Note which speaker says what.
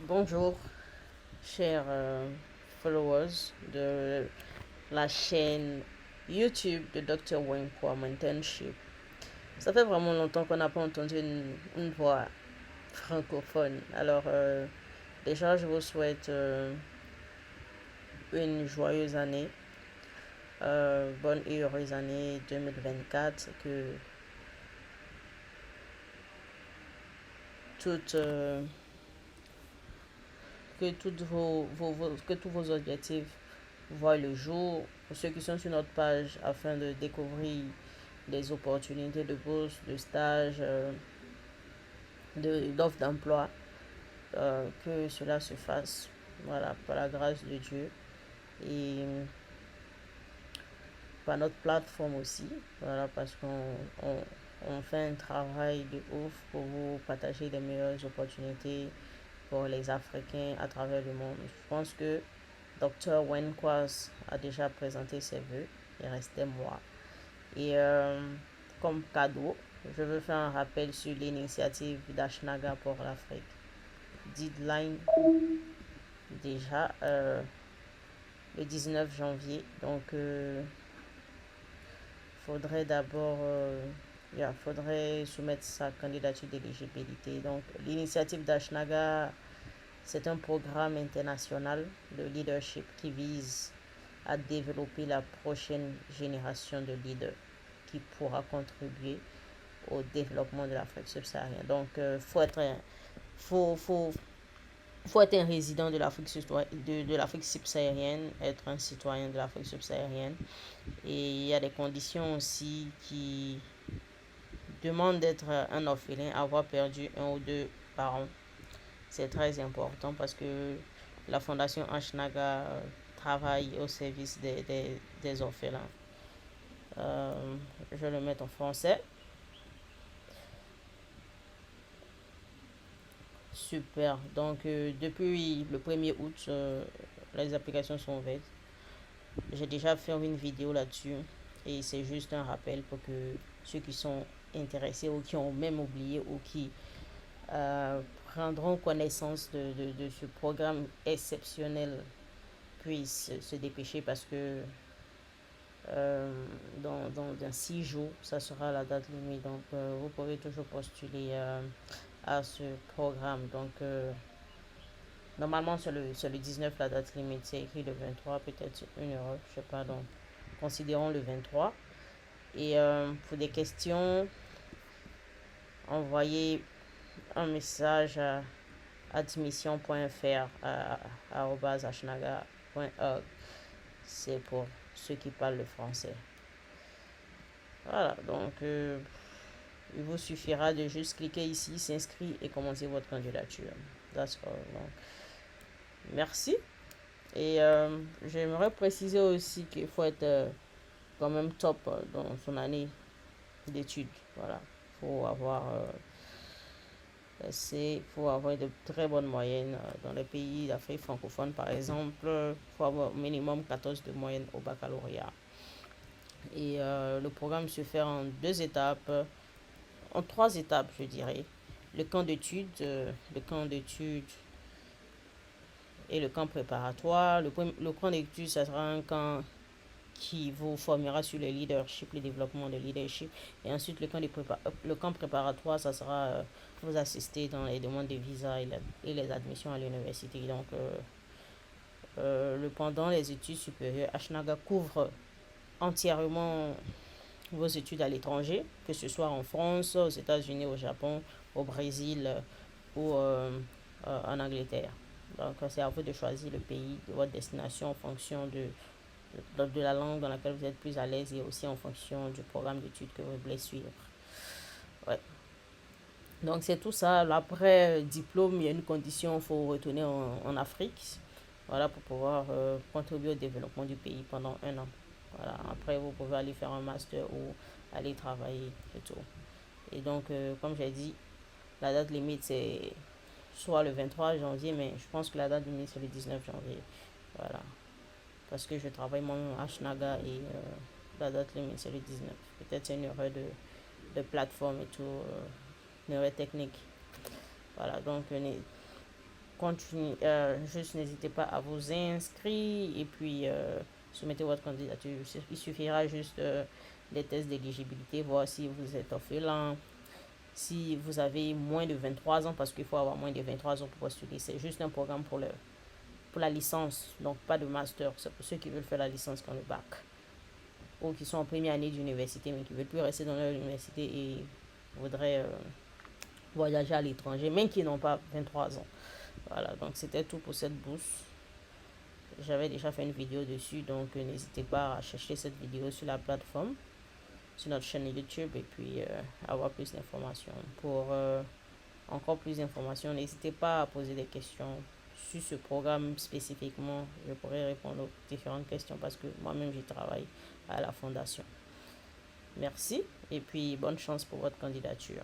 Speaker 1: Bonjour, chers followers de la chaîne YouTube de Dr. Wenkwa Internship. Ça fait vraiment longtemps qu'on n'a pas entendu une voix francophone. Alors, déjà, je vous souhaite une joyeuse année, bonne et heureuse année 2024. Toutes, euh, que tous vos objectifs voient le jour. Pour ceux qui sont sur notre page, afin de découvrir des opportunités de bourse, de stage, d'offres d'emploi, que cela se fasse, voilà, par la grâce de Dieu et par notre plateforme aussi, voilà, parce qu'on fait un travail de ouf pour vous partager des meilleures opportunités pour les Africains à travers le monde. Je pense que Dr. Wenkwas a déjà présenté ses vœux, il restait moi. Et comme cadeau, je veux faire un rappel sur l'initiative d'Ashnaga pour l'Afrique. Deadline déjà le 19 janvier. Donc, faudrait d'abord faudrait soumettre sa candidature d'éligibilité. Donc, l'initiative d'Ashnaga, c'est un programme international de leadership qui vise à développer la prochaine génération de leaders qui pourra contribuer au développement de l'Afrique subsaharienne. Donc, faut, faut, faut être un résident de l'Afrique subsaharienne, être un citoyen de l'Afrique subsaharienne. Et il y a des conditions aussi qui demandent d'être un orphelin, avoir perdu un ou deux parents. C'est très important parce que la Fondation Ashnaga travaille au service des orphelins. Je vais le mettre en français. Super. Donc, depuis le 1er août, les applications sont ouvertes. J'ai déjà fait une vidéo là-dessus. Et c'est juste un rappel pour que ceux qui sont intéressés ou qui ont même oublié ou qui prendront connaissance de ce programme exceptionnel puissent se dépêcher parce que dans 6 jours, ça sera la date limite. Donc, vous pouvez toujours postuler à ce programme. Donc, normalement, c'est le 19 la date limite. C'est écrit le 23, peut-être une erreur, je sais pas. Donc, considérons le 23. Et pour des questions, envoyez un message à admission.fr @hnaga.org. C'est pour ceux qui parlent le français. Voilà, donc il vous suffira de juste cliquer ici, s'inscrire et commencer votre candidature. That's all. Donc, merci. Et j'aimerais préciser aussi qu'il faut être quand même top dans son année d'études. Voilà, faut avoir faut avoir de très bonnes moyennes dans les pays d'Afrique francophone, par exemple. Il faut avoir au minimum 14 de moyenne au baccalauréat. Et le programme se fait en 2 étapes, en 3 étapes, je dirais. Le camp d'études et le camp préparatoire. Le camp d'études, ça sera un camp qui vous formera sur le leadership, le développement de leadership. Et ensuite, le camp préparatoire, ça sera vous assister dans les demandes de visa et les admissions à l'université. Donc, pendant les études supérieures, Ashnaga couvre entièrement vos études à l'étranger, que ce soit en France, aux États-Unis, au Japon, au Brésil ou en Angleterre. Donc, c'est à vous de choisir le pays de votre destination en fonction de la langue dans laquelle vous êtes plus à l'aise et aussi en fonction du programme d'études que vous voulez suivre. Ouais. Donc, c'est tout ça. Après diplôme, il y a une condition, il faut retourner en Afrique. Voilà, pour pouvoir contribuer au développement du pays pendant un an. Voilà. Après, vous pouvez aller faire un master ou aller travailler et tout. Et donc, comme j'ai dit, la date limite, c'est soit le 23 janvier, mais je pense que la date limite, c'est le 19 janvier. Voilà. Parce que je travaille mon Ashnaga et la date limite, c'est le 19. Peut-être c'est une erreur de plateforme et tout, une erreur technique. Voilà, donc juste n'hésitez pas à vous inscrire et puis soumettez votre candidature. Il suffira juste des tests d'éligibilité, voir si vous êtes orphelin, si vous avez moins de 23 ans, parce qu'il faut avoir moins de 23 ans pour postuler. C'est juste un programme pour la licence, donc pas de master. C'est pour ceux qui veulent faire la licence qui ont le bac ou qui sont en première année d'université mais qui ne veulent plus rester dans leur université et voudraient voyager à l'étranger, même qui n'ont pas 23 ans. Voilà, donc c'était tout pour cette bourse. J'avais déjà fait une vidéo dessus, donc n'hésitez pas à chercher cette vidéo sur la plateforme, sur notre chaîne YouTube, et puis avoir plus d'informations. Pour encore plus d'informations, n'hésitez pas à poser des questions sur ce programme spécifiquement. Je pourrais répondre aux différentes questions parce que moi-même, j'y travaille à la fondation. Merci et puis bonne chance pour votre candidature.